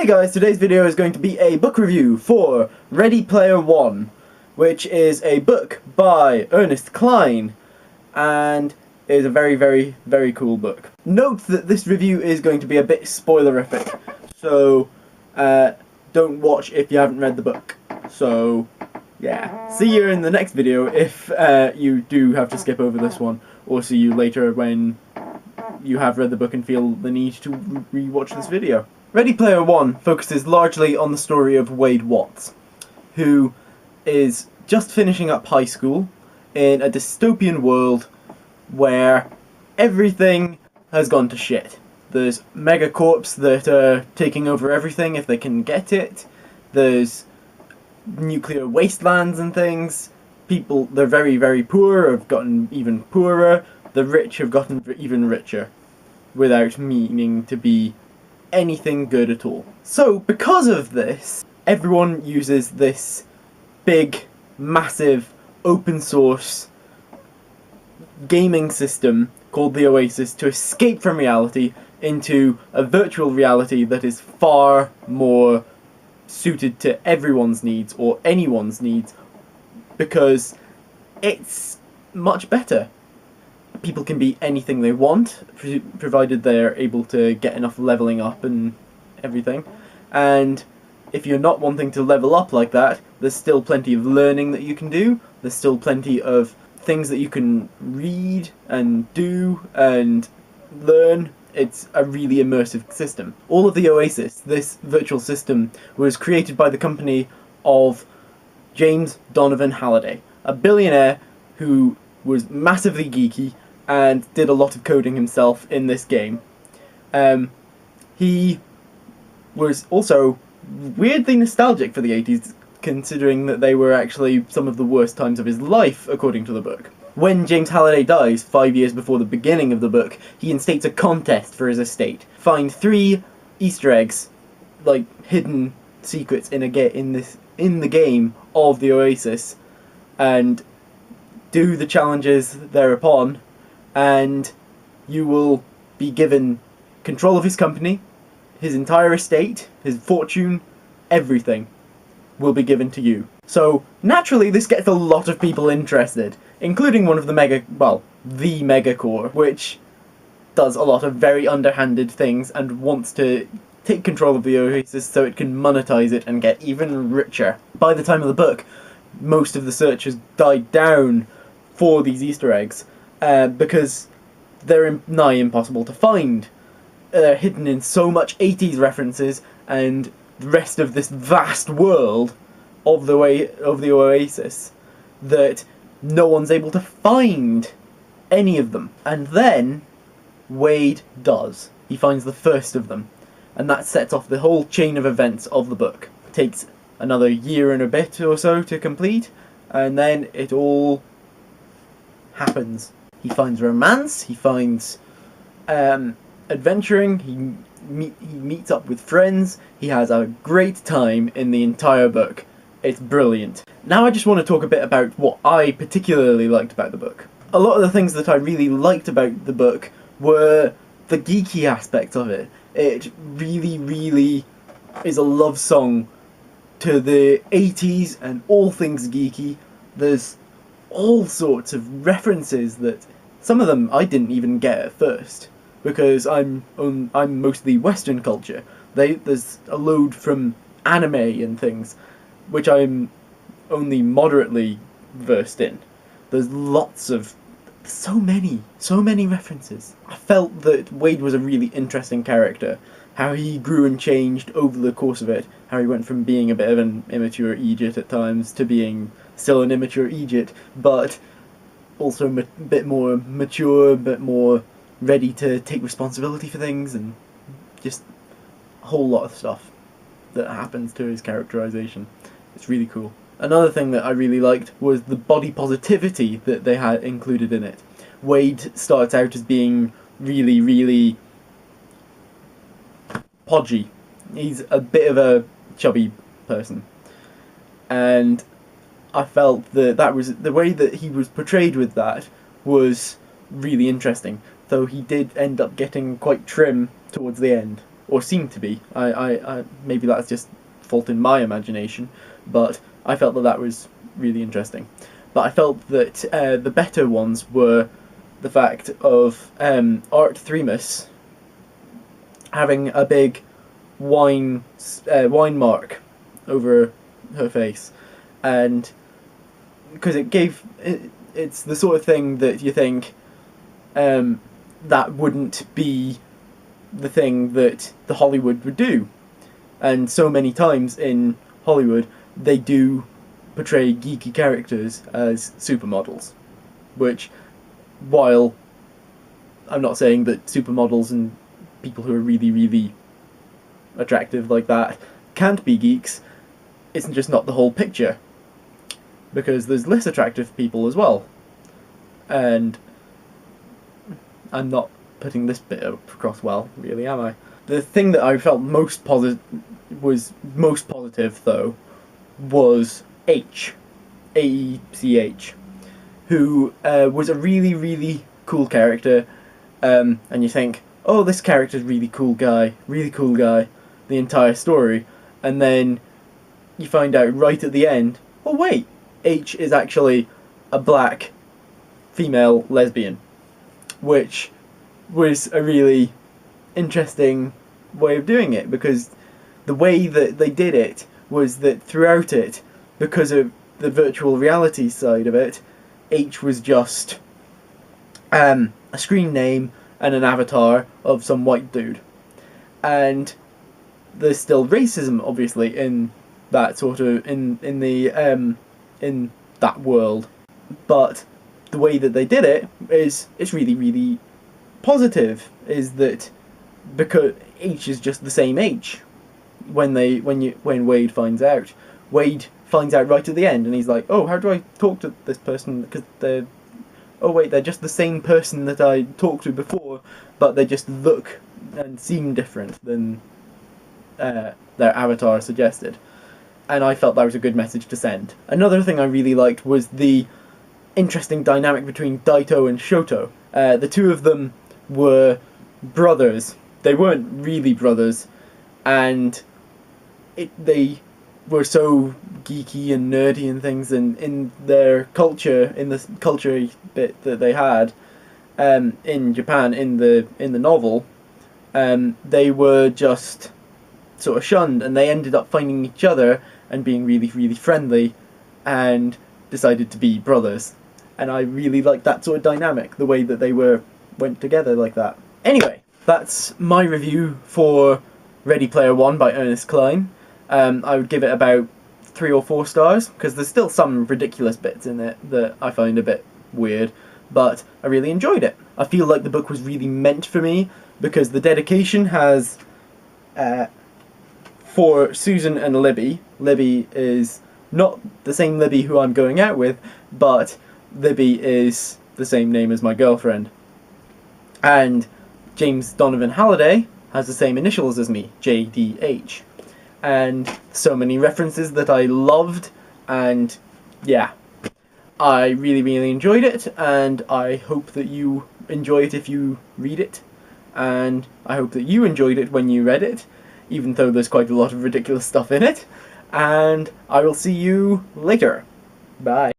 guys, today's video is going to be a book review for Ready Player One, which is a book by Ernest Cline, and is a very cool book. Note that this review is going to be a bit spoilerific, so don't watch if you haven't read the book. So yeah, see you in the next video if you do have to skip over this one, or see you later when you have read the book and feel the need to re-watch this video. Ready Player One focuses largely on the story of Wade Watts, who is just finishing up high school in a dystopian world where everything has gone to shit. There's megacorps that are taking over everything if they can get it. There's nuclear wastelands and things. People, they're very poor, have gotten even poorer. The rich have gotten even richer, without meaning to be anything good at all. So, because of this, everyone uses this big, massive, open source gaming system called the OASIS to escape from reality into a virtual reality that is far more suited to everyone's needs, or anyone's needs, because it's much better. People can be anything they want, provided they're able to get enough leveling up and everything. And if you're not wanting to level up like that, there's still plenty of learning that you can do. There's still plenty of things that you can read and do and learn. It's a really immersive system. All of the OASIS, this virtual system, was created by the company of James Donovan Halliday, a billionaire who was massively geeky and did a lot of coding himself in this game. He was also weirdly nostalgic for the 80s, considering that they were actually some of the worst times of his life, according to the book. When James Halliday dies, 5 years before the beginning of the book, he instates a contest for his estate. Find 3 Easter eggs, like hidden secrets in the game of the OASIS, and do the challenges thereupon, and you will be given control of his company, his entire estate, his fortune, everything will be given to you. So naturally this gets a lot of people interested, including one of the the Megacorps, which does a lot of very underhanded things and wants to take control of the OASIS so it can monetize it and get even richer. By the time of the book, most of the search has died down for these Easter eggs, because they're nigh impossible to find. They're hidden in so much 80s references and the rest of this vast world of the OASIS that no one's able to find any of them. And then Wade does. He finds the first of them, and that sets off the whole chain of events of the book. It takes another year and a bit or so to complete, and then it all happens. He finds romance, he finds adventuring, he meets up with friends, he has a great time in the entire book. It's brilliant. Now I just want to talk a bit about what I particularly liked about the book. A lot of the things that I really liked about the book were the geeky aspects of it. It really is a love song to the 80s and all things geeky. There's all sorts of references that some of them I didn't even get at first, because I'm mostly Western culture. There's a load from anime and things, which I'm only moderately versed in. There's so many references. I felt that Wade was a really interesting character. How he grew and changed over the course of it. How he went from being a bit of an immature Egypt at times to being still an immature Egypt, but also a bit more mature, a bit more ready to take responsibility for things, and just a whole lot of stuff that happens to his characterization. It's really cool. Another thing that I really liked was the body positivity that they had included in it. Wade starts out as being really podgy. He's a bit of a chubby person, and I felt that was the way that he was portrayed with that was really interesting, though he did end up getting quite trim towards the end. or seemed to be. Maybe that's just fault in my imagination, but I felt that that was really interesting. But I felt that the better ones were the fact of Art Thremus having a big wine mark over her face, and because it's the sort of thing that you think that wouldn't be the thing that the Hollywood would do, and so many times in Hollywood they do portray geeky characters as supermodels, which, while I'm not saying that supermodels and people who are really, really attractive like that can't be geeks, it's just not the whole picture, because there's less attractive people as well. And I'm not putting this bit across well, really, am I? The thing that I felt most positive though was H, A-E-C-H, who was a really, really cool character, and you think, oh, this character's really cool guy, the entire story, and then you find out right at the end, oh wait, H is actually a black female lesbian, which was a really interesting way of doing it, because the way that they did it was that throughout it, because of the virtual reality side of it, H was just a screen name and an avatar of some white dude. And there's still racism, obviously, in that sort of in that world, but the way that they did it is it's really, really positive. Is that because H is just the same H when Wade finds out. Wade finds out right at the end, and he's like, oh, how do I talk to this person? Because they're just the same person that I talked to before, but they just look and seem different than their avatar suggested. And I felt that was a good message to send. Another thing I really liked was the interesting dynamic between Daito and Shoto. The two of them were brothers. They weren't really brothers, and they were so geeky and nerdy and things, and in their culture, in the culture bit that they had in Japan in the novel, they were just sort of shunned, and they ended up finding each other and being really, really friendly, and decided to be brothers. And I really liked that sort of dynamic, the way that they went together like that. Anyway, that's my review for Ready Player One by Ernest Cline. I would give it about 3 or 4 stars, because there's still some ridiculous bits in it that I find a bit weird, but I really enjoyed it. I feel like the book was really meant for me, because the dedication has for Susan and Libby. Libby is not the same Libby who I'm going out with, but Libby is the same name as my girlfriend. And James Donovan Halliday has the same initials as me, JDH. And so many references that I loved, and yeah, I really, really enjoyed it, and I hope that you enjoy it if you read it, and I hope that you enjoyed it when you read it, even though there's quite a lot of ridiculous stuff in it, and I will see you later. Bye.